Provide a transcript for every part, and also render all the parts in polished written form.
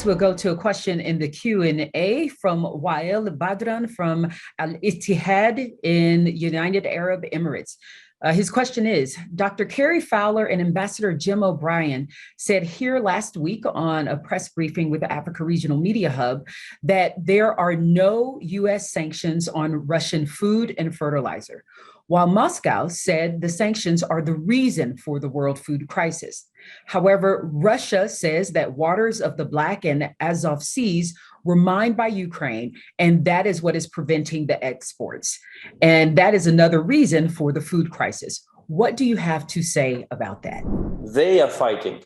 Next, we'll go to a question in the Q&A from Wael Badran from Al-Ittihad in United Arab Emirates. His question is, Dr. Kerry Fowler and Ambassador Jim O'Brien said here last week on a press briefing with the Africa Regional Media Hub that there are no US sanctions on Russian food and fertilizer, while Moscow said the sanctions are the reason for the world food crisis. However, Russia says that waters of the Black and Azov Seas were mined by Ukraine, and that is what is preventing the exports. And that is another reason for the food crisis. What do you have to say about that? They are fighting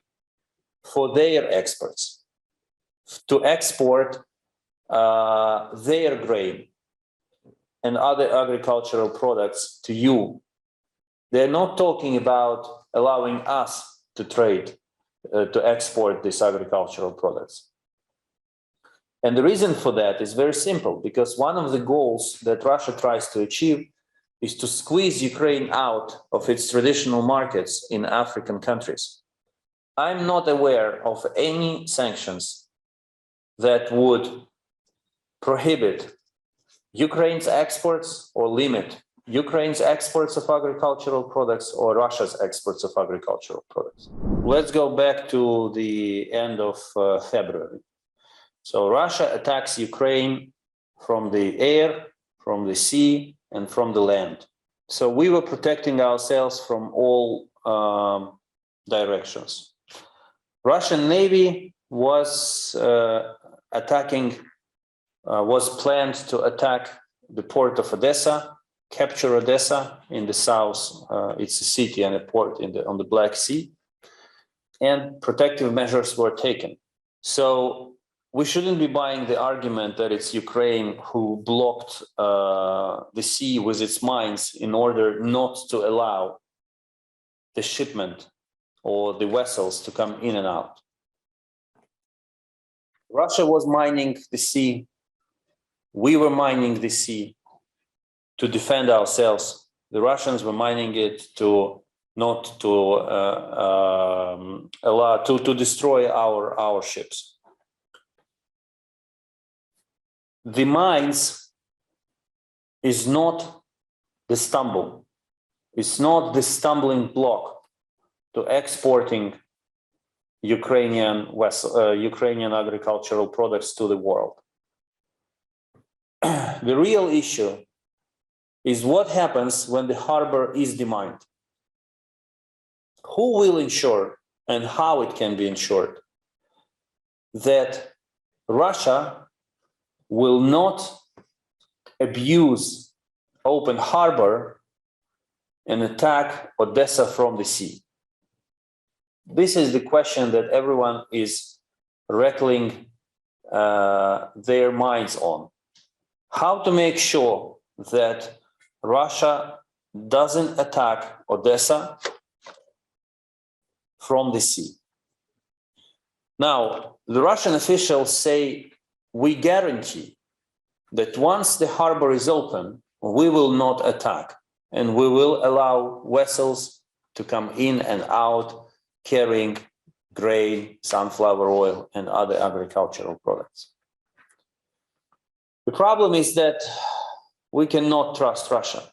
for their exports to export their grain and other agricultural products to you. They're not talking about allowing us to trade, to export these agricultural products. And the reason for that is very simple, because one of the goals that Russia tries to achieve is to squeeze Ukraine out of its traditional markets in African countries. I'm not aware of any sanctions that would prohibit Ukraine's exports or limit Ukraine's exports of agricultural products or Russia's exports of agricultural products. Let's go back to the end of February. So Russia attacks Ukraine from the air, from the sea, and from the land. So we were protecting ourselves from all directions. Russian Navy was planned to attack the port of Odessa, capture Odessa in the south. It's a city and a port on the Black Sea, and protective measures were taken. So we shouldn't be buying the argument that it's Ukraine who blocked the sea with its mines in order not to allow the shipment or the vessels to come in and out. Russia was mining the sea. We were mining the sea to defend ourselves. The Russians were mining it to destroy our ships. The mines is not the stumble. It's not the stumbling block to exporting Ukrainian agricultural products to the world. The real issue is what happens when the harbor is demined. Who will ensure, and how it can be ensured, that Russia will not abuse open harbor and attack Odessa from the sea? This is the question that everyone is rattling their minds on. How to make sure that Russia doesn't attack Odessa from the sea. Now, the Russian officials say, we guarantee that once the harbor is open, we will not attack, and we will allow vessels to come in and out carrying grain, sunflower oil, and other agricultural products. The problem is that we cannot trust Russia.